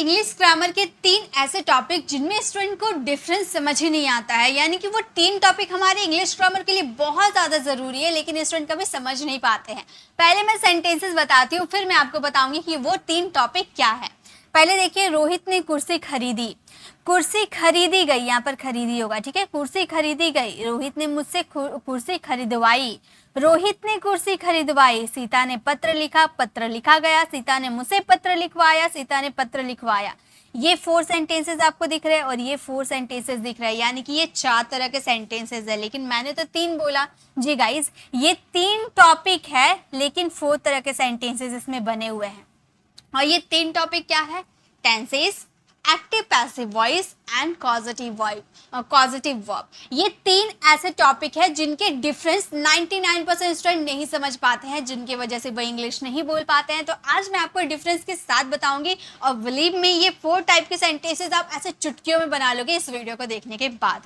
English grammar के 3 ऐसे topic जिनमें स्टूडेंट को डिफरेंस समझ ही नहीं आता है, यानी कि वो 3 टॉपिक हमारे इंग्लिश ग्रामर के लिए बहुत ज़्यादा ज़रूरी है, लेकिन स्टूडेंट कभी समझ नहीं पाते हैं। पहले मैं सेंटेंसेस बताती हूँ, फिर मैं आपको बताऊंगी कि वो 3 टॉपिक क्या है। पहले देखिए, रोहित ने कुर्सी खरीदी। कुर्सी खरीदी गई, यहाँ पर खरीदी होगा, ठीक है। कुर्सी खरीदी गई, रोहित ने मुझसे कुर्सी खरीदवाई। रोहित ने कुर्सी खरीदवाई। सीता ने पत्र लिखा, पत्र लिखा गया। सीता ने मुझसे पत्र लिखवाया, सीता ने पत्र लिखवाया। ये 4 सेंटेंसेस आपको दिख रहे हैं और ये 4 सेंटेंसेस दिख रहे हैं, यानी कि ये 4 तरह के सेंटेंसेस है, लेकिन मैंने तो 3 बोला। जी गाइज, ये 3 टॉपिक है, लेकिन 4 तरह के सेंटेंसेस इसमें बने हुए हैं। और ये 3 टॉपिक क्या है? Tenses, active passive voice and causative verb. ये 3 ऐसे टॉपिक है जिनके डिफरेंस 99% स्टूडेंट नहीं समझ पाते हैं, जिनकी वजह से वो इंग्लिश नहीं बोल पाते हैं। तो आज मैं आपको डिफरेंस के साथ बताऊंगी, और बिलीव में ये 4 टाइप के सेंटेंसेस आप ऐसे चुटकियों में बना लोगे इस वीडियो को देखने के बाद।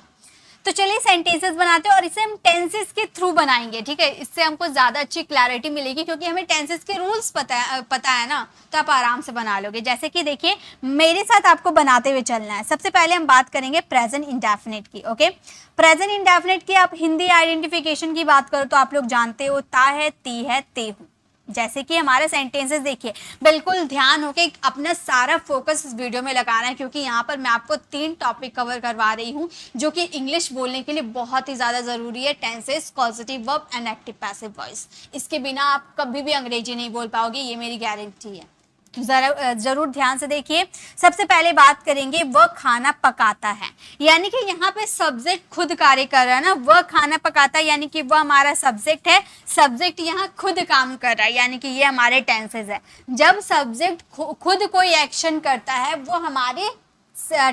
तो चलिए सेंटेंसेस बनाते हैं, और इसे हम टेंसेस के थ्रू बनाएंगे, ठीक है। इससे हमको ज़्यादा अच्छी क्लैरिटी मिलेगी, क्योंकि हमें टेंसेस के रूल्स पता है ना, तो आप आराम से बना लोगे। जैसे कि देखिए, मेरे साथ आपको बनाते हुए चलना है। सबसे पहले हम बात करेंगे प्रेजेंट इंडेफिनिट की। ओके, प्रेजेंट इंडेफिनिट की आप हिंदी आइडेंटिफिकेशन की बात करो तो आप लोग जानते हो, ता है, ती है, ते हूँ। जैसे कि हमारे सेंटेंसेस देखिए, बिल्कुल ध्यान होके अपना सारा फोकस इस वीडियो में लगाना है, क्योंकि यहाँ पर मैं आपको 3 टॉपिक कवर करवा रही हूँ जो कि इंग्लिश बोलने के लिए बहुत ही ज़्यादा ज़रूरी है। Tenses, positive verb and active passive voice. इसके बिना आप कभी भी अंग्रेजी नहीं बोल पाओगे, ये मेरी गारंटी है। जरूर ध्यान से देखिए। सबसे पहले बात करेंगे, वह खाना पकाता है, यानी कि यहाँ पे सब्जेक्ट खुद कार्य कर रहा है ना। वह खाना पकाता है यानी कि वह हमारा सब्जेक्ट है। सब्जेक्ट यहाँ खुद काम कर रहा है, यानी कि ये हमारे टेंसेस है। जब सब्जेक्ट खुद कोई एक्शन करता है, वो हमारे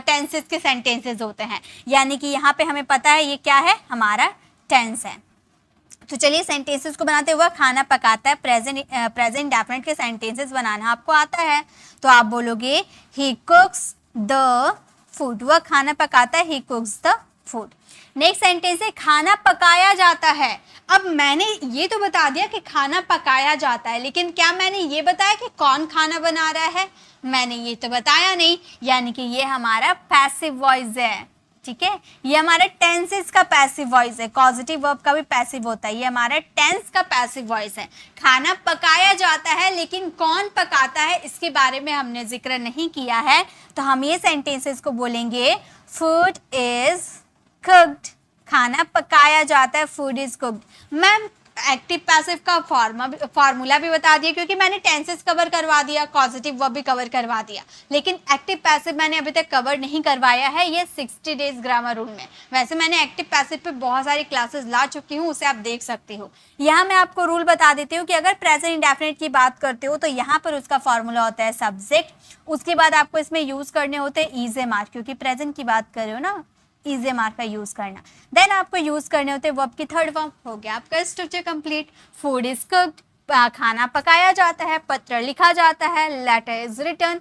टेंसेस के सेंटेंसेस होते हैं, यानी कि यहाँ पे हमें पता है ये क्या है, हमारा टेंस है। तो चलिए सेंटेंसेस को बनाते हुए, खाना पकाता है, प्रेजेंट इंडेफिनिट के सेंटेंसेस बनाना आपको आता है, तो आप बोलोगे ही कुक्स द फूड। वह खाना पकाता है, he cooks the food. Next sentence है, खाना पकाया जाता है। अब मैंने ये तो बता दिया कि खाना पकाया जाता है, लेकिन क्या मैंने ये बताया कि कौन खाना बना रहा है? मैंने ये तो बताया नहीं, यानी कि ये हमारा पैसिव वॉइस है, ठीक है। ये हमारा टेंसेस का पैसिव वॉइस है। पॉजिटिव वर्ब का भी पैसिव होता है, ये हमारा टेंस का पैसिव वॉइस है। खाना पकाया जाता है, लेकिन कौन पकाता है इसके बारे में हमने जिक्र नहीं किया है, तो हम ये सेंटेंसेस को बोलेंगे, फूड इज कुक्ड। खाना पकाया जाता है, food is cooked. Ma'am active passive का फार्मूला भी बता दिया, क्योंकि मैंने टेंसेस कवर करवा दिया, पॉजिटिव वर्ब भी कवर करवा दिया, लेकिन एक्टिव पैसिव मैंने अभी तक कवर नहीं करवाया है, ये 60 डेज ग्रामर रूल में। वैसे मैंने एक्टिव पैसिव पे बहुत सारी क्लासेस ला चुकी हूँ, उसे आप देख सकते हो। यहाँ मैं आपको रूल बता देती हूँ कि अगर प्रेजेंट इंडेफिनिट की बात करते हो तो यहाँ पर उसका फॉर्मूला होता है सब्जेक्ट, उसके बाद आपको इसमें यूज करने होते हैं इज ए मार्क, क्योंकि प्रेजेंट की बात कर रहे हो ना, इज ए मार्क का यूज करना। देन आपको यूज करने होते हैं वर्ब की थर्ड फॉर्म। हो गया आपका structure complete. Food is cooked, खाना पकाया जाता है, पत्र लिखा जाता है, लेटर इज रिटन,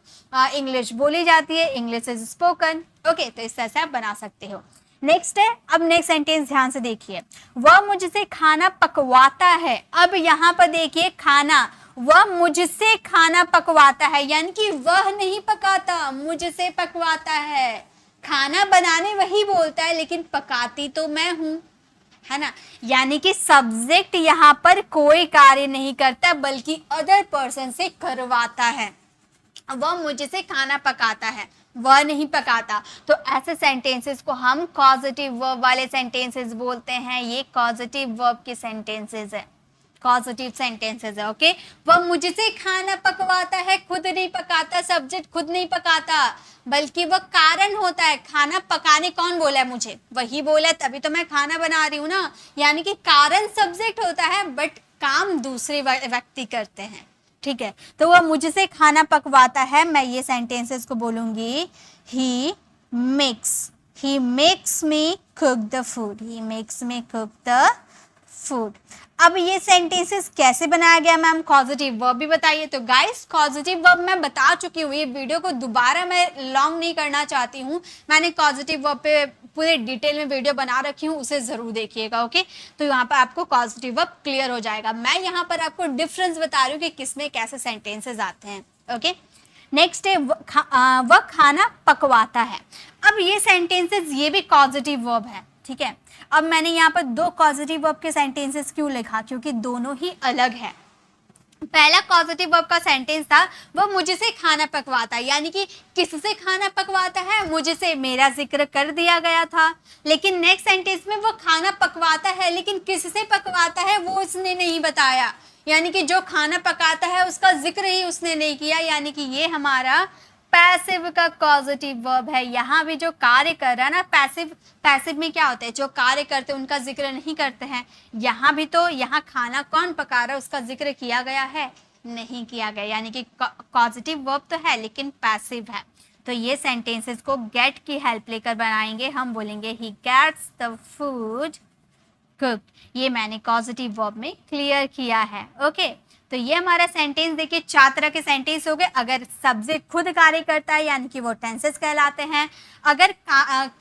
इंग्लिश बोली जाती है, इंग्लिश इज स्पोकन। ओके, तो इस तरह से आप बना सकते हो। नेक्स्ट है, अब नेक्स्ट सेंटेंस ध्यान से देखिए, वह मुझसे खाना पकवाता है। अब यहाँ पर देखिए, खाना, वह मुझसे खाना पकवाता है, यानी कि वह नहीं पकाता, मुझसे पकवाता है। खाना बनाने वही बोलता है, लेकिन पकाती तो मैं हूं, है ना। यानी कि सब्जेक्ट यहाँ पर कोई कार्य नहीं करता, बल्कि अदर पर्सन से करवाता है। वह मुझसे खाना पकाता है, वह नहीं पकाता। तो ऐसे सेंटेंसेस को हम कॉजेटिव वर्ब वाले सेंटेंसेस बोलते हैं। ये कॉजेटिव वर्ब के सेंटेंसेस है, पॉजिटिव सेंटेंसेस है। ओके, वह मुझसे खाना पकवाता है, खुद नहीं पकाता। सब्जेक्ट खुद नहीं पकाता, बल्कि वह कारण होता है। खाना पकाने कौन बोला है मुझे? वही बोला है, तभी तो मैं खाना बना रही हूँ ना। यानी कि कारण सब्जेक्ट होता है, बट काम दूसरे व्यक्ति करते हैं, ठीक है। तो वह मुझसे खाना पकवाता है, मैं ये सेंटेंसेस को बोलूंगी, he makes me cook the food. He makes me cook the food. अब ये सेंटेंसेस कैसे बनाया गया मैम? पॉजिटिव वर्ब भी बताइए। तो गाइस, पॉजिटिव वर्ब मैं बता चुकी हूँ, ये वीडियो को दोबारा मैं लॉन्ग नहीं करना चाहती हूँ। मैंने पॉजिटिव वर्ब पे पूरे डिटेल में वीडियो बना रखी हूँ, उसे जरूर देखिएगा। ओके, तो यहाँ पर आपको पॉजिटिव वर्ब क्लियर हो जाएगा। मैं यहाँ पर आपको डिफरेंस बता रही हूँ कि किसमें कैसे सेंटेंसेस आते हैं। ओके, नेक्स्ट है वह खाना पकवाता है। अब ये सेंटेंसेस ये भी कॉजेटिव वर्ब है, ठीक है। अब मैंने यहाँ पर दो कॉजेटिव वर्ब के सेंटेंसेस क्यों लिखा, क्योंकि दोनों ही अलग है। पहला पॉजिटिव वर्ब का सेंटेंस था वो मुझसे खाना पकवाता है, यानी कि किससे खाना पकवाता है, मुझसे, मेरा जिक्र कर दिया गया था। लेकिन नेक्स्ट सेंटेंस में वो खाना पकवाता है, लेकिन किससे पकवाता है वो उसने नहीं बताया, यानी कि जो खाना पकाता है उसका जिक्र ही उसने नहीं किया, यानी कि ये हमारा पैसिव का कॉजेटिव वर्ब है। यहाँ भी जो कार्य कर रहा है ना, पैसिव में क्या होता है, जो कार्य करते हैं उनका जिक्र नहीं करते हैं। यहाँ भी तो यहाँ खाना कौन पका रहा है उसका जिक्र किया गया है, नहीं किया गया, यानी कि कॉजेटिव वर्ब तो है लेकिन पैसिव है। तो ये सेंटेंसेस को गेट की हेल्प लेकर बनाएंगे। हम बोलेंगे he gets the food cooked. ये मैंने कॉजेटिव वर्ब में क्लियर किया है। ओके, तो ये हमारा सेंटेंस देखिए 4 तरह के सेंटेंस हो गए। अगर सब्जेक्ट खुद कार्य करता है यानी कि वो टेंसेस कहलाते हैं। अगर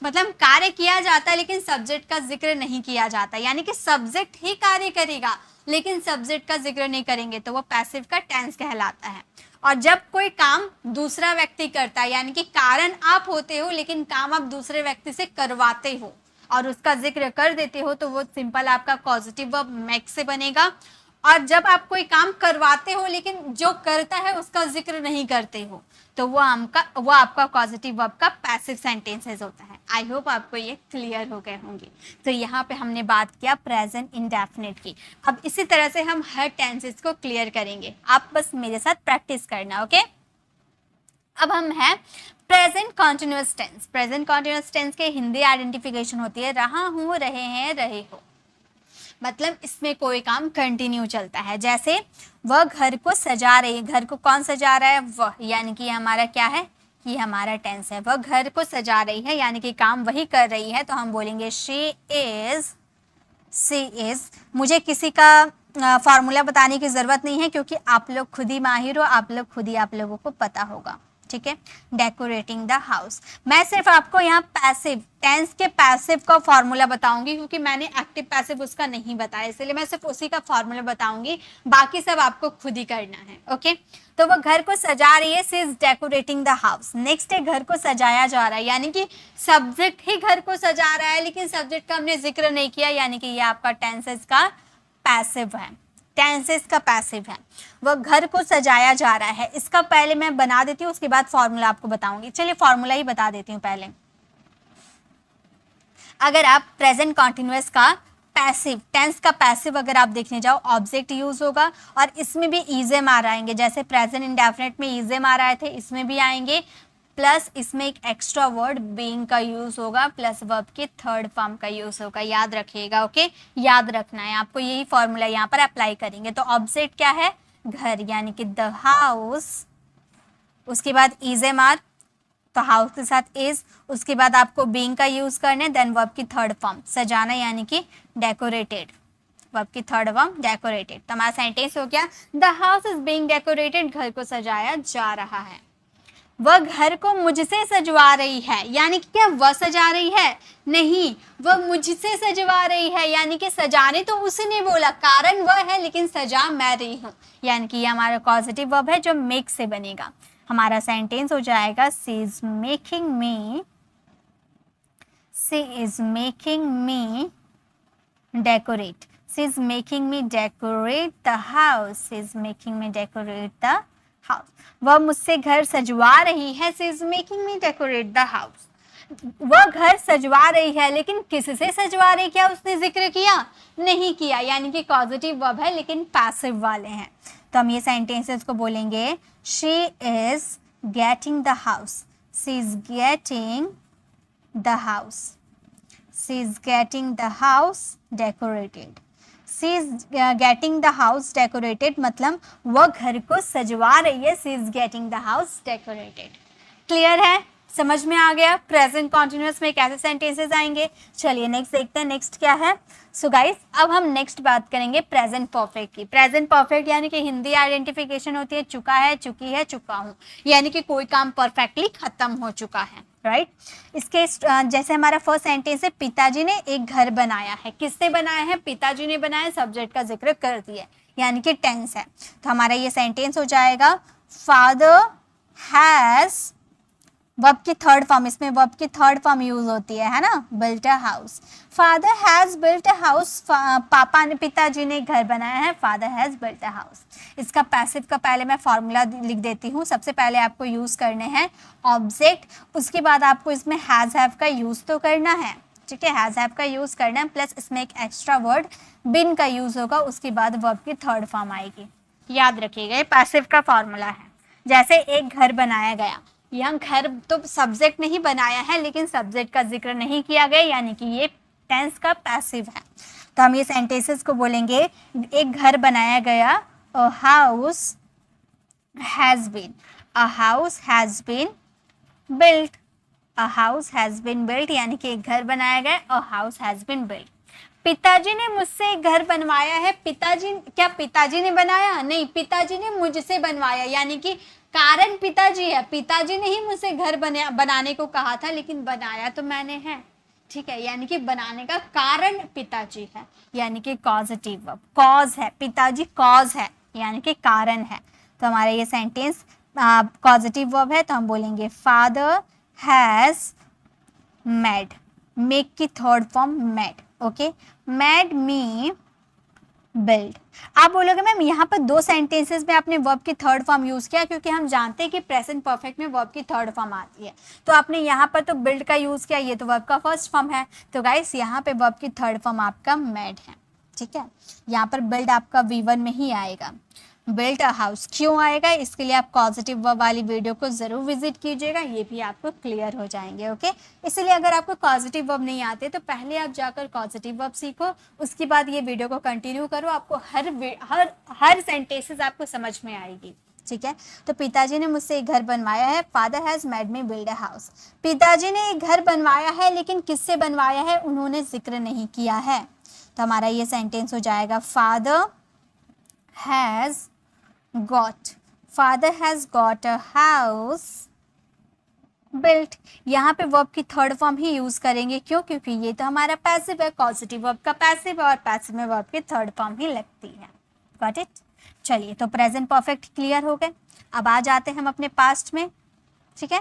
मतलब कार्य किया जाता है लेकिन सब्जेक्ट का जिक्र नहीं किया जाता, यानी कि सब्जेक्ट ही कार्य करेगा लेकिन सब्जेक्ट का जिक्र नहीं करेंगे, तो वो पैसिव का टेंस कहलाता है। और जब कोई काम दूसरा व्यक्ति करता है, यानी कि कारण आप होते हो लेकिन काम आप दूसरे व्यक्ति से करवाते हो और उसका जिक्र कर देते हो, तो वो सिंपल आपका पॉजिटिव वर्ब मेक से बनेगा। और जब आप कोई काम करवाते हो लेकिन जो करता है उसका जिक्र नहीं करते हो, तो वो आपका पॉजिटिव वर्ब का पैसिव सेंटेंसेस होता है। आई होप आपको ये क्लियर हो गए होंगे। तो यहाँ पे हमने बात किया प्रेजेंट इंडेफिनिट की। अब इसी तरह से हम हर टेंसेस को क्लियर करेंगे, आप बस मेरे साथ प्रैक्टिस करना। ओके, अब हम हैं present continuous tense. Present continuous tense के हिंदी आइडेंटिफिकेशन होती है रहा हूँ, रहे हैं, रहे हो। मतलब इसमें कोई काम कंटिन्यू चलता है। जैसे वह घर को सजा रही है, घर को कौन सजा रहा है, वह, यानी कि हमारा क्या है, ये हमारा टेंस है। वह घर को सजा रही है यानी कि काम वही कर रही है, तो हम बोलेंगे शी इज। मुझे किसी का फॉर्मूला बताने की ज़रूरत नहीं है क्योंकि आप लोग खुद ही माहिर हो, आप लोगों को पता होगा, ठीक है। Decorating the house. मैं सिर्फ आपको यहाँ पैसिव टेंस के पैसिव का फॉर्मूला बताऊंगी क्योंकि मैंने एक्टिव पैसिव उसका नहीं बताया, इसलिए मैं सिर्फ उसी का फॉर्मूला बताऊंगी, बाकी सब आपको खुद ही करना है। ओके, तो वो घर को सजा रही है, she is decorating the house. Next है घर को सजाया जा रहा है, यानी कि सब्जेक्ट ही घर को सजा रहा है लेकिन सब्जेक्ट का हमने जिक्र नहीं किया, यानी कि ये आपका टेंसेस का पैसिव है। टेंसेस का पैसिव है। वह घर को सजाया जा रहा है, इसका पहले मैं बना देती हूँ, उसके बाद फॉर्मूला आपको बताऊंगी। चलिए फॉर्मूला ही बता देती हूँ पहले। अगर आप प्रेजेंट कॉन्टिन्यूअस का पैसिव, टेंस का पैसिव अगर आप देखने जाओ, ऑब्जेक्ट यूज होगा और इसमें भी इज़ेम आ आएंगे। जैसे प्रेजेंट इंडेफिनिट में इज़ेम आ रहे थे, इसमें भी आएंगे, प्लस इसमें एक एक्स्ट्रा वर्ड बीइंग का यूज होगा, प्लस वर्ब की थर्ड फॉर्म का यूज होगा। याद रखिएगा। ओके, याद रखना है आपको, यही फॉर्मूला यहाँ पर अप्लाई करेंगे। तो ऑब्जेक्ट क्या है, घर, यानी कि द हाउस, उसके बाद इज़ेम आर, तो हाउस के साथ इज, उसके बाद आपको बीइंग का यूज करना है, देन वर्ब की थर्ड फॉर्म सजाना, यानी कि डेकोरेटेड, वर्ब की थर्ड फॉर्म डेकोरेटेड। तो हमारा सेंटेंस हो गया the house is being decorated, घर को सजाया जा रहा है। वह घर को मुझसे सजवा रही है, यानी कि क्या वह सजा रही है, नहीं, वह मुझसे सजवा रही है, यानी कि सजाने तो उसने बोला, कारण वह है लेकिन सजा मैं रही हूँ, यानी कि ये हमारा पॉजिटिव वर्ब है जो मेक से बनेगा। हमारा सेंटेंस हो जाएगा she is making me decorate, she is making me decorate the house, she is making me decorate the house. वह मुझसे घर सजवा रही है, she is making me decorate the house. वह घर सजवा रही है लेकिन किससे सजवा रही, क्या उसने जिक्र किया, नहीं किया, यानी कि पॉजिटिव वर्ब है लेकिन पैसिव वाले हैं। तो हम ये सेंटेंसेस को बोलेंगे she is getting the house, she is getting the house, she is getting the house decorated. She is getting the house decorated मतलब वह घर को सजवा रही है, she is getting the house decorated. Clear है, समझ में आ गया। प्रेजेंट कॉन्टिन्यूअस में कैसे सेंटेंसेस आएंगे। चलिए नेक्स्ट देखते हैं, नेक्स्ट क्या है। सो गाइस, अब हम नेक्स्ट बात करेंगे प्रेजेंट परफेक्ट की। प्रेजेंट परफेक्ट यानी कि हिंदी आइडेंटिफिकेशन होती है चुका है, चुकी है, चुका हूँ, यानी कि कोई काम परफेक्टली खत्म हो चुका है, राइट। इसके जैसे हमारा फर्स्ट सेंटेंस है पिताजी ने एक घर बनाया है, किससे बनाया है, पिताजी ने बनाया, सब्जेक्ट का जिक्र कर दिया, यानी कि टेंस है। तो हमारा ये सेंटेंस हो जाएगा फादर हैज, वर्ब की थर्ड फॉर्म, इसमें वर्ब की थर्ड फॉर्म यूज होती है ना, built a house. Father has built a house, पापा ने, पिताजी ने घर बनाया है, father has built a house. इसका पैसिव का पहले मैं फॉर्मूला लिख देती हूँ। सबसे पहले आपको यूज करने हैं ऑब्जेक्ट, उसके बाद आपको इसमें हैज हैव का यूज तो करना है, ठीक है, हैज हैव का यूज करना है, प्लस इसमें एक एक्स्ट्रा वर्ड बिन का यूज होगा, उसके बाद वर्ब की थर्ड फॉर्म आएगी। याद रखिएगा, ये पैसिव का फॉर्मूला है। जैसे एक घर बनाया गया, यहाँ घर तो सब्जेक्ट नहीं बनाया है, लेकिन सब्जेक्ट का जिक्र नहीं किया गया, यानी कि ये टेंस का पैसिव है। तो हम ये सेंटेंसेस को बोलेंगे, एक घर बनाया गया, a house has been, a house has been built, a house has been built, यानी कि एक घर बनाया गया, a house has been built. पिताजी ने मुझसे एक घर बनवाया है, पिताजी, क्या पिताजी ने बनाया? नहीं, पिताजी ने मुझसे बनवाया, यानी कि कारण पिताजी है, पिताजी ने ही मुझसे घर बनाने को कहा था, लेकिन बनाया तो मैंने है, ठीक है, यानी कि बनाने का कारण पिताजी है, यानी कि कॉजेटिव वर्ब, कॉज है, पिताजी कॉज है, यानी कि कारण है। तो हमारा ये सेंटेंस कॉजेटिव वर्ब है, तो हम बोलेंगे फादर हैज मेड, मेक की third form made, okay, made me build. आप बोलोगे मैम यहाँ पर दो सेंटेंसेस में आपने वर्ब की थर्ड फॉर्म यूज किया, क्योंकि हम जानते हैं कि प्रेजेंट परफेक्ट में वर्ब की थर्ड फॉर्म आती है, तो आपने यहाँ पर तो बिल्ड का यूज किया, ये तो वर्ब का फर्स्ट फॉर्म है, तो गाइस यहाँ पे वर्ब की थर्ड फॉर्म आपका मेड है, ठीक है। यहाँ पर बिल्ड आपका V1 में ही आएगा। बिल्ट अ हाउस क्यों आएगा, इसके लिए आप पॉजिटिव वर्ब वाली वीडियो को जरूर विजिट कीजिएगा, ये भी आपको क्लियर हो जाएंगे, ओके। इसलिए अगर आपको पॉजिटिव वर्ब नहीं आते तो पहले आप जाकर पॉजिटिव वर्ब सीखो, उसके बाद ये वीडियो को कंटिन्यू करो, आपको हर सेंटेंसेस आपको समझ में आएगी, ठीक है। तो पिताजी ने मुझसे एक घर बनवाया है, father has made me build a house. पिताजी ने एक घर बनवाया है, लेकिन किससे बनवाया है उन्होंने जिक्र नहीं किया है, तो हमारा ये सेंटेंस हो जाएगा father has got, father has got a house built। यहाँ पे वर्ब की थर्ड फॉर्म ही यूज करेंगे, क्यों, क्योंकि ये तो हमारा पैसिव है, पॉजिटिव वर्ब का पैसिव है, और पैसिव में वर्ब की थर्ड फॉर्म ही लगती है। Got it. चलिए, तो प्रेजेंट परफेक्ट क्लियर हो गए। अब आ जाते हैं हम अपने पास्ट में, ठीक है।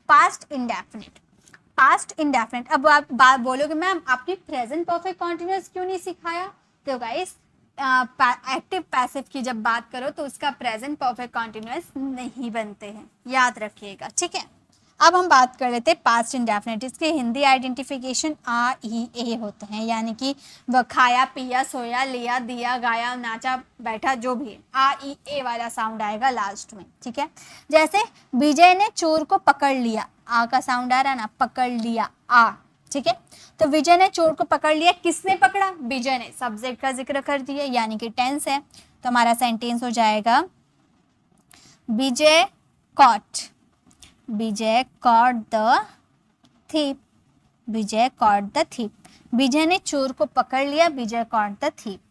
Past indefinite, past indefinite. अब आप बात बोलोगे मैम आपने प्रेजेंट परफेक्ट कॉन्टिन्यूअस क्यों नहीं सिखाया, तो गाइस एक्टिव पैसिव की जब बात करो तो उसका प्रेजेंट परफेक्ट कॉन्टिन्यूअस नहीं बनते हैं, याद रखिएगा, ठीक है। अब हम बात कर लेते हैं पास्ट इंडेफिनिट। इसके हिंदी आइडेंटिफिकेशन आ ई ए होते हैं, यानी कि वह खाया पिया सोया लिया दिया गाया नाचा बैठा जो भी है, आ ई ए वाला साउंड आएगा लास्ट में, ठीक है। जैसे विजय ने चोर को पकड़ लिया, आ का साउंड आ रहा ना, पकड़ लिया, आ, ठीक है। तो विजय ने चोर को पकड़ लिया, किसने पकड़ा, विजय ने, सब्जेक्ट का जिक्र कर दिया, यानी कि टेंस है, तो हमारा सेंटेंस हो जाएगा Vijay caught, Vijay caught the thief, Vijay caught the thief. Vijay ने चोर को पकड़ लिया, विजय कॉट द थीप।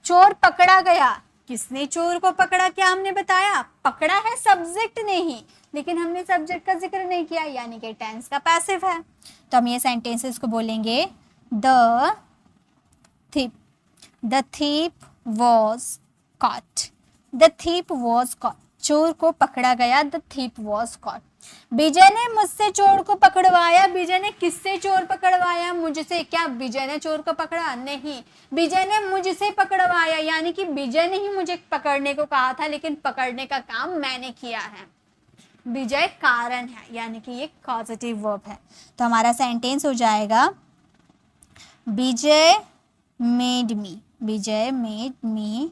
चोर पकड़ा गया, किसने चोर को पकड़ा, क्या हमने बताया, पकड़ा है सब्जेक्ट ने ही, लेकिन हमने सब्जेक्ट का जिक्र नहीं किया, यानी कि टेंस का पैसिव है। तो हम ये सेंटेंसेस को बोलेंगे the thief, the thief was caught, the thief was caught, चोर को पकड़ा गया, द थीप वॉज कॉट। विजय ने मुझसे चोर को पकड़वाया, विजय ने किससे चोर पकड़वाया, मुझसे। क्या विजय ने चोर को पकड़ा, नहीं, विजय ने मुझसे पकड़वाया, यानी कि विजय ने ही मुझे पकड़ने को कहा था, लेकिन पकड़ने का काम मैंने किया है। विजय कारण है, यानी कि ये पॉजिटिव वर्ब है, तो हमारा सेंटेंस हो जाएगा विजय मेड मी, विजय मेड मी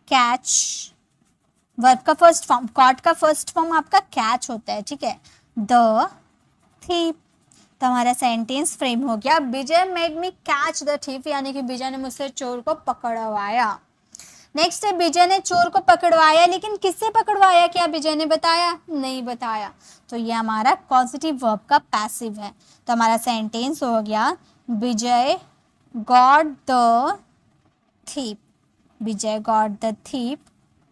कैच, वर्ब का फर्स्ट फॉर्म, कॉट का फर्स्ट फॉर्म आपका कैच होता है, ठीक है, द थीप। तो हमारा सेंटेंस फ्रेम हो गया Vijay made me catch the thief, यानी कि विजय ने मुझसे चोर को पकड़वाया। नेक्स्ट है विजय ने चोर को पकड़वाया, लेकिन किससे पकड़वाया, क्या विजय ने बताया, नहीं बताया, तो ये हमारा पॉजिटिव वर्ब का पैसिव है। तो हमारा सेंटेंस हो गया Vijay got the thief, Vijay got the thief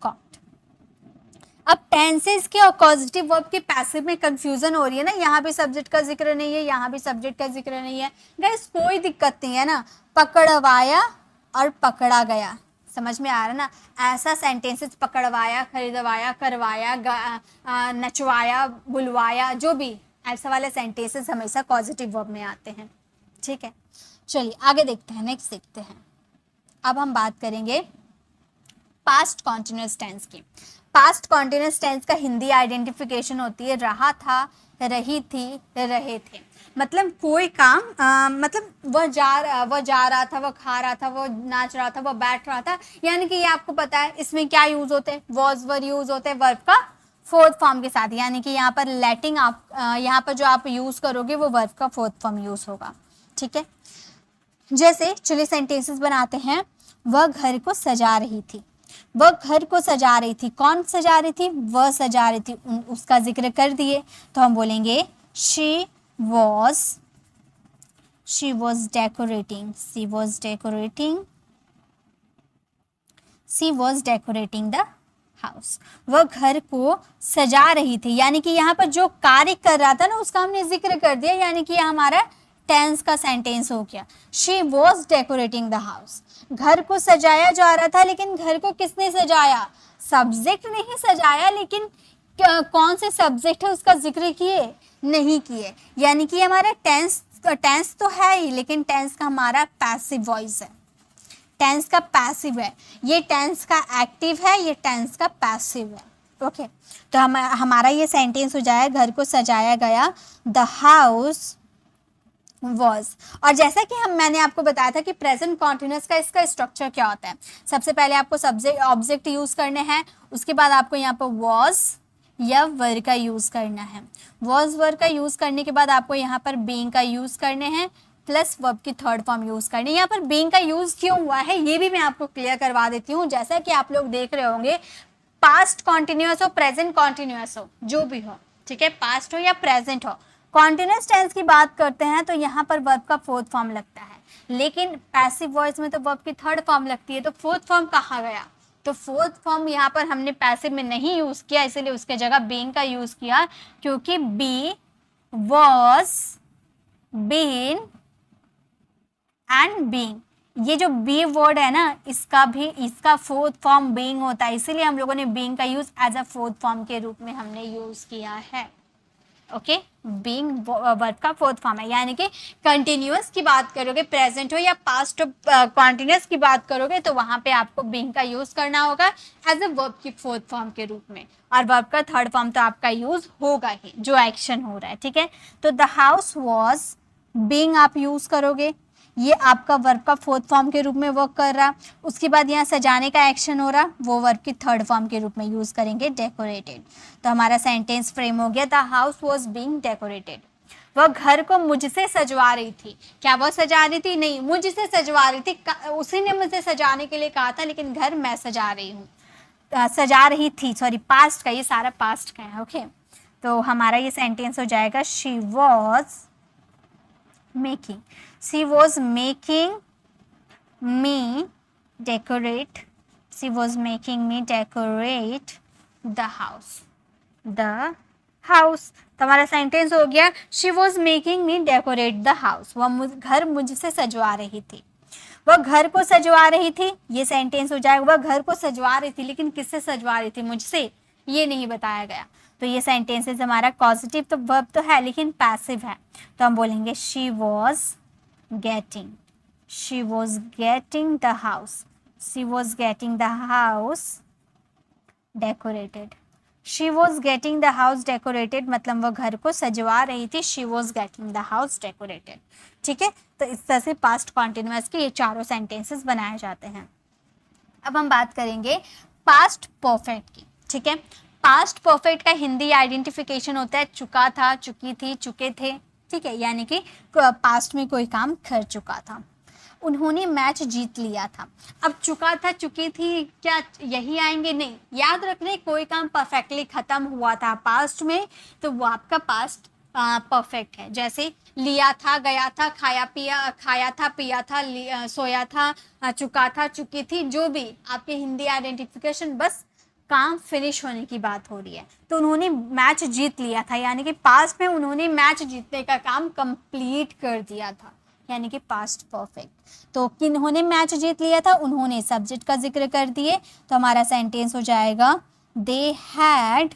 caught. अब टेंसेस के और पॉजिटिव वर्ब के पैसिव में कंफ्यूजन हो रही है ना, यहाँ भी सब्जेक्ट का जिक्र नहीं है, यहाँ भी सब्जेक्ट का जिक्र नहीं है, गाइस कोई दिक्कत नहीं है ना, पकड़वाया और पकड़ा गया समझ में आ रहा ना? ऐसा सेंटेंसेस पकड़वाया, खरीदवाया, करवाया, नचवाया, बुलवाया, जो भी ऐसा वाले सेंटेंसेस हमेशा पॉजिटिव वर्ब में आते हैं। ठीक है, चलिए आगे देखते हैं, नेक्स्ट देखते हैं। अब हम बात करेंगे पास्ट कॉन्टिन्यूअस टेंस की। पास्ट कॉन्टिन्यूअस टेंस का हिंदी आइडेंटिफिकेशन होती है रहा था, रही थी, रहे थे। मतलब कोई काम मतलब वह जा रहा था, वह खा रहा था, वह नाच रहा था, वह बैठ रहा था, यानी कि ये आपको पता है इसमें क्या यूज होते हैं, वॉज वर यूज होते हैं वर्ब का फोर्थ फॉर्म के साथ, यानी कि यहाँ पर लेटिंग आप यहाँ पर जो आप यूज करोगे वो वर्ब का फोर्थ फॉर्म यूज होगा। ठीक है, जैसे चलिए सेंटेंसेस बनाते हैं। वह घर को सजा रही थी, वह घर को सजा रही थी, कौन सजा रही थी, वह सजा रही थी, उसका जिक्र कर दिए तो हम बोलेंगे she was decorating, she was decorating the house। वह घर को सजा रही थी, यानी कि यहाँ पर जो कार्य कर रहा था ना उसका हमने जिक्र कर दिया, यानी कि हमारा टेंस का सेंटेंस हो गया। she was decorating the house, घर को सजाया जा रहा था, लेकिन घर को किसने सजाया, सब्जेक्ट नहीं सजाया, लेकिन कौन से सब्जेक्ट है उसका जिक्र किए नहीं किए, यानी कि हमारा टेंस तो है ही, लेकिन टेंस का हमारा पैसिव वॉइस है, टेंस का पैसिव है, ये टेंस का एक्टिव है, ये टेंस का पैसिव है। ओके, तो हमारा ये सेंटेंस हो जाए घर को सजाया गया, द हाउस वॉज। और जैसा कि मैंने आपको बताया था कि प्रेजेंट कॉन्टिन्यूअस का इसका स्ट्रक्चर क्या होता है, सबसे पहले आपको सब्जेक्ट ऑब्जेक्ट यूज करने हैं, उसके बाद आपको यहाँ पर वॉज या वर का यूज करना है, वॉज वर का यूज करने के बाद आपको यहाँ पर बीइंग का यूज करने हैं, प्लस वर्ब की थर्ड फॉर्म यूज करनी है। यहाँ पर बीइंग का यूज क्यों हुआ है ये भी मैं आपको क्लियर करवा देती हूँ। जैसा कि आप लोग देख रहे होंगे, पास्ट कॉन्टिन्यूअस हो, प्रेजेंट कॉन्टिन्यूअस हो, जो भी हो, ठीक है, पास्ट हो या प्रेजेंट हो, कॉन्टिन्यूअस टेंस की बात करते हैं तो यहाँ पर वर्ब का फोर्थ फॉर्म लगता है, लेकिन पैसिव वॉइस में तो वर्ब की थर्ड फॉर्म लगती है। तो फोर्थ फॉर्म कहाँ गया, तो फोर्थ फॉर्म यहाँ पर हमने पैसिव में नहीं यूज किया, इसीलिए उसके जगह बीइंग का यूज किया, क्योंकि be, was, been and being, ये जो बी वर्ड है ना इसका फोर्थ फॉर्म बीइंग होता है, इसीलिए हम लोगों ने बीइंग का use as a fourth form के रूप में हमने यूज किया है। ओके, बीइंग वर्ब का फोर्थ फॉर्म है, यानी कि कंटिन्यूअस की बात करोगे, प्रेजेंट हो या पास्ट कॉन्टिन्यूअस की बात करोगे तो वहां पे आपको बीइंग का यूज करना होगा एज अ वर्ब की फोर्थ फॉर्म के रूप में, और वर्ब का थर्ड फॉर्म तो आपका यूज होगा ही, जो एक्शन हो रहा है। ठीक है, तो द हाउस वॉज, बीइंग आप यूज करोगे, ये आपका वर्ब का फोर्थ फॉर्म के रूप में वर्क कर रहा। उसके बाद यहाँ सजाने का एक्शन हो रहा, वो वर्ब की थर्ड फॉर्म के रूप में यूज करेंगे, डेकोरेटेड। तो हमारा सेंटेंस फ्रेम हो गया, the house was being decorated. वह घर को मुझसे सजवा रही थी, क्या वह सजा रही थी, नहीं, मुझसे सजवा रही थी, उसी ने मुझे सजाने के लिए कहा था, लेकिन घर मैं सजा रही हूँ, सजा रही थी, सॉरी पास्ट का, ये सारा पास्ट का है। ओके, तो हमारा ये सेंटेंस हो जाएगा, she was making, she was making me decorate, she was making me decorate the house। तो हमारा सेंटेंस हो गया, she was making me decorate the house, वह घर मुझसे सजवा रही थी, वह घर को सजवा रही थी, ये सेंटेंस हो जाएगा, वह घर को सजवा रही थी, लेकिन किससे सजवा रही थी, मुझसे, ये नहीं बताया गया। तो ये सेंटेंसेस हमारा पॉजिटिव तो वर्ब तो है, लेकिन पैसिव है, तो हम बोलेंगे she was getting the house, she was getting the house decorated, she was getting the house decorated, मतलब वह घर को सजवा रही थी, she was getting the house decorated. ठीक है, तो इस तरह से पास्ट कॉन्टिन्यूअस के ये चारों सेंटेंसेस बनाए जाते हैं। अब हम बात करेंगे पास्ट परफेक्ट की। ठीक है, पास्ट परफेक्ट का हिंदी आइडेंटिफिकेशन होता है चुका था, चुकी थी, चुके थे। ठीक है, यानी कि पास्ट में कोई काम कर चुका था, उन्होंने मैच जीत लिया था। अब चुका था, चुकी थी, क्या यही आएंगे, नहीं, याद रखने कोई काम परफेक्टली खत्म हुआ था पास्ट में तो वो आपका पास्ट परफेक्ट है। जैसे लिया था, गया था, खाया था, पिया था, सोया था, चुका था, चुकी थी, जो भी आपके हिंदी आइडेंटिफिकेशन, बस काम फिनिश होने की बात हो रही है। तो उन्होंने मैच जीत लिया था, यानी कि पास्ट में उन्होंने मैच जीतने का काम कंप्लीट कर दिया था, यानी कि पास्ट परफेक्ट। तो किन्होंने मैच जीत लिया था, उन्होंने सब्जेक्ट का जिक्र कर दिए, तो हमारा सेंटेंस हो जाएगा they had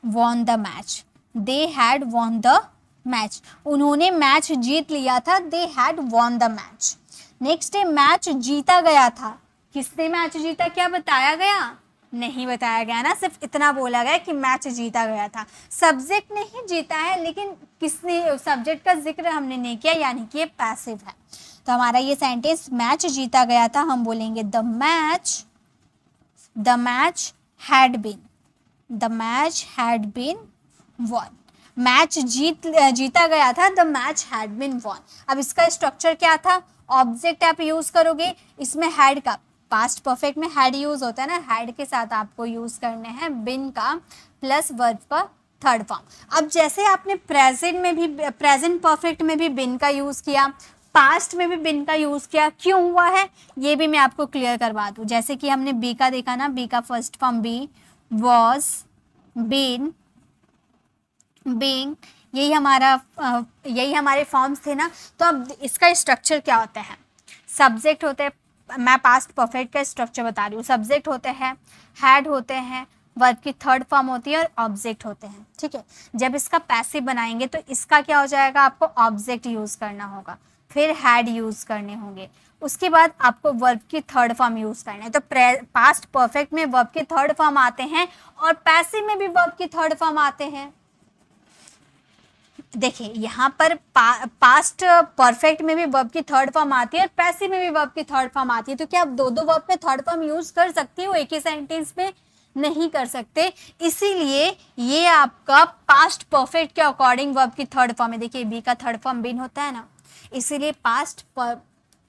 won the match, they had won the match, उन्होंने मैच जीत लिया था, they had won the match. Next है मैच जीता गया था, किसने मैच जीता, क्या बताया गया, नहीं बताया गया ना, सिर्फ इतना बोला गया कि मैच जीता गया था। सब्जेक्ट ने ही जीता है, लेकिन किसने, सब्जेक्ट का जिक्र हमने नहीं किया, यानी कि ये पैसिव है। तो हमारा ये सेंटेंस मैच जीता गया था, हम बोलेंगे the match had been won, match जीता गया था, the match had been won. अब इसका स्ट्रक्चर क्या था, ऑब्जेक्ट आप यूज करोगे, इसमें हैड का, पास्ट परफेक्ट में हैड यूज होता है ना, हैड के साथ आपको यूज करने हैं बिन का प्लस वर्ब का थर्ड फॉर्म। अब जैसे आपने प्रेजेंट परफेक्ट में भी बिन का यूज किया, पास्ट में भी बिन का यूज किया, क्यों हुआ है ये भी मैं आपको क्लियर करवा दूं। जैसे कि हमने बी का देखा ना, बी का first form be, was, been, being, यही हमारे फॉर्म्स थे ना। तो अब इसका स्ट्रक्चर क्या होता है, सब्जेक्ट होते हैं, मैं पास्ट परफेक्ट का स्ट्रक्चर बता रही हूँ, सब्जेक्ट होते हैं, हैड होते हैं, वर्ब की थर्ड फॉर्म होती है और ऑब्जेक्ट होते हैं, ठीक है। जब इसका पैसिव बनाएंगे तो इसका क्या हो जाएगा, आपको ऑब्जेक्ट यूज करना होगा, फिर हैड यूज करने होंगे, उसके बाद आपको वर्ब की थर्ड फॉर्म यूज करना है। तो पास्ट परफेक्ट में वर्ब के थर्ड फॉर्म आते हैं और पैसिव में भी वर्ब की थर्ड फॉर्म आते हैं। देखिए यहाँ पर पास्ट परफेक्ट में भी वर्ब की थर्ड फॉर्म आती है और पैसिव में भी वर्ब की थर्ड फॉर्म आती है। तो क्या आप दो वर्ब में थर्ड फॉर्म यूज कर सकती हो एक ही सेंटेंस में, नहीं कर सकते, इसीलिए ये आपका पास्ट परफेक्ट के अकॉर्डिंग वर्ब की थर्ड फॉर्म है। देखिए बी का थर्ड फॉर्म बिन होता है ना, इसीलिए पास्ट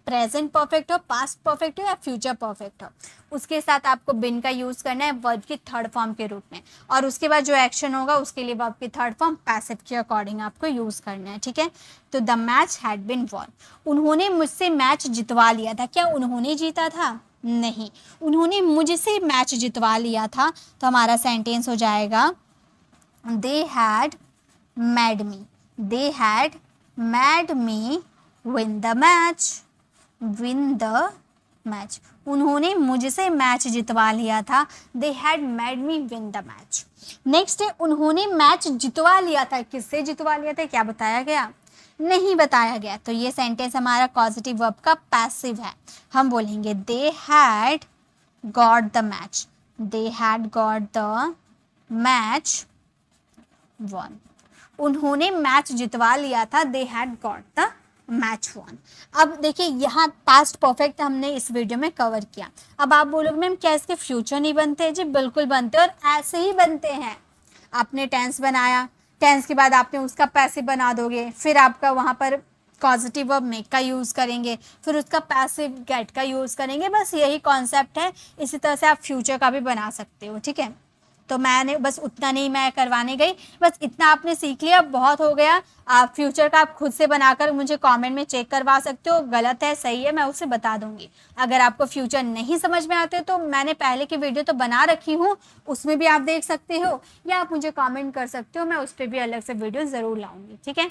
प्रेजेंट परफेक्ट हो, पास्ट परफेक्ट हो या फ्यूचर परफेक्ट हो, उसके साथ आपको बिन का यूज करना है वर्ब की थर्ड फॉर्म के रूप में, और उसके बाद जो एक्शन होगा उसके लिए वर्ब की थर्ड फॉर्म पैसिव के अकॉर्डिंग आपको यूज करना है, ठीक है। तो the match had been won, उन्होंने मुझसे मैच जितवा लिया था, क्या उन्होंने जीता था, नहीं, उन्होंने मुझसे मैच जितवा लिया था। तो हमारा सेंटेंस हो जाएगा they had made me, they had made me win the match, win the match, उन्होंने मुझसे मैच जितवा लिया था, they had made me win the match. Next है उन्होंने मैच जितवा लिया था, किससे जितवा लिया था, क्या बताया गया, नहीं बताया गया। तो ये सेंटेंस हमारा पॉजिटिव वर्ब का पैसिव है, हम बोलेंगे they had got the match, they had got the match won, उन्होंने मैच जितवा लिया था, they had got the match won. अब देखिए यहाँ पास्ट परफेक्ट हमने इस वीडियो में कवर किया। अब आप बोलोगे मैम क्या इसके फ्यूचर नहीं बनते, जी बिल्कुल बनते और ऐसे ही बनते हैं। आपने टेंस बनाया, टेंस के बाद आपने उसका पैसिव बना दोगे, फिर आपका वहाँ पर पॉजिटिव वर्ब मेक का यूज़ करेंगे, फिर उसका पैसिव गेट का यूज़ करेंगे, बस यही कॉन्सेप्ट है। इसी तरह से आप फ्यूचर का भी बना सकते हो, ठीक है। तो मैंने बस उतना नहीं मैं करवाने गई, बस इतना आपने सीख लिया, बहुत हो गया। आप फ्यूचर का आप खुद से बनाकर मुझे कमेंट में चेक करवा सकते हो, गलत है सही है मैं उसे बता दूंगी। अगर आपको फ्यूचर नहीं समझ में आते तो मैंने पहले की वीडियो तो बना रखी हूँ, उसमें भी आप देख सकते हो, या आप मुझे कमेंट कर सकते हो, मैं उस पर भी अलग से वीडियो ज़रूर लाऊंगी, ठीक है।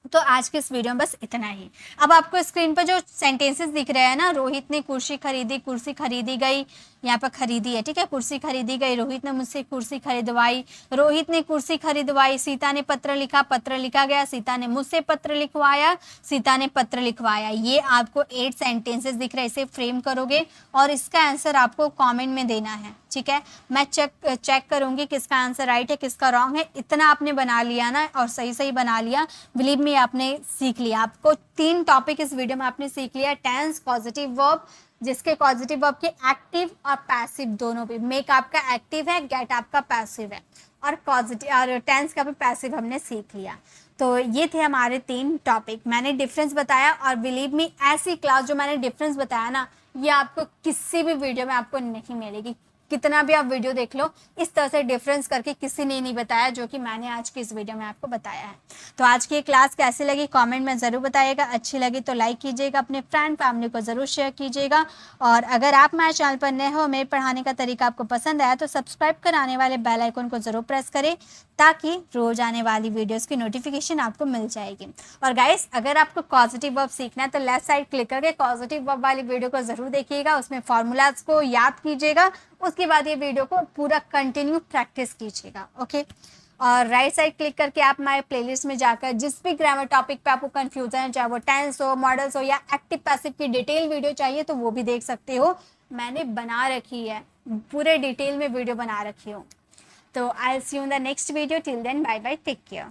तो आज के इस वीडियो में बस इतना ही। अब आपको स्क्रीन पर जो सेंटेंसेस दिख रहे हैं ना, रोहित ने कुर्सी खरीदी, कुर्सी खरीदी गई, यहाँ पर खरीदी है, ठीक है, कुर्सी खरीदी गई, रोहित ने मुझसे कुर्सी खरीदवाई, रोहित ने कुर्सी खरीदवाई, सीता ने पत्र लिखा, पत्र लिखा गया, सीता ने मुझसे पत्र लिखवाया, सीता ने पत्र लिखवाया। ये आपको 8 सेंटेंसेस दिख रहे हैं, इसे फ्रेम करोगे और इसका आंसर आपको कमेंट में देना है, ठीक है। मैं चेक करूंगी किसका आंसर राइट है किसका रॉन्ग है। इतना आपने बना लिया ना और सही सही बना लिया, बिलीव मी आपने सीख लिया। आपको 3 टॉपिक इस वीडियो में आपने सीख लिया, टेंस, पॉजिटिव वर्ब, जिसके पॉजिटिव वर्ब के एक्टिव और पैसिव दोनों भी, मेक आपका एक्टिव है, गेट आपका पैसिव है, और पॉजिटिव और टेंस का भी पैसिव हमने सीख लिया। तो ये थे हमारे 3 टॉपिक, मैंने डिफरेंस बताया, और बिलीव मी ऐसी क्लास जो मैंने डिफरेंस बताया ना, ये आपको किसी भी वीडियो में आपको नहीं मिलेगी। कितना भी आप वीडियो देख लो, इस तरह से डिफरेंस करके किसी ने नहीं बताया जो कि मैंने आज की इस वीडियो में आपको बताया है। तो आज की क्लास कैसी लगी कमेंट में ज़रूर बताइएगा, अच्छी लगी तो लाइक कीजिएगा, अपने फ्रेंड फैमिली को ज़रूर शेयर कीजिएगा। और अगर आप मेरे चैनल पर नए हो, मेरे पढ़ाने का तरीका आपको पसंद आया तो सब्सक्राइब कराने वाले बेल आइकन को ज़रूर प्रेस करें ताकि रोज आने वाली वीडियोस की नोटिफिकेशन आपको मिल जाएगी। और गाइस, अगर आपको पॉजिटिव वर्ब सीखना है तो लेफ्ट साइड क्लिक करके पॉजिटिव वर्ब वाली वीडियो को ज़रूर देखिएगा, उसमें फॉर्मूलाज को याद कीजिएगा, उसके बाद ये वीडियो को पूरा कंटिन्यू प्रैक्टिस कीजिएगा। ओके, और राइट साइड क्लिक करके आप हमारे प्लेलिस्ट में जाकर जिस भी ग्रामर टॉपिक पे आपको कंफ्यूजन है, चाहे वो टेंस हो, मॉडल्स हो या एक्टिव पैसिव की डिटेल वीडियो चाहिए तो वो भी देख सकते हो, मैंने बना रखी है, पूरे डिटेल में वीडियो बना रखी हो। तो I will see you in the next video, till then bye bye, take care.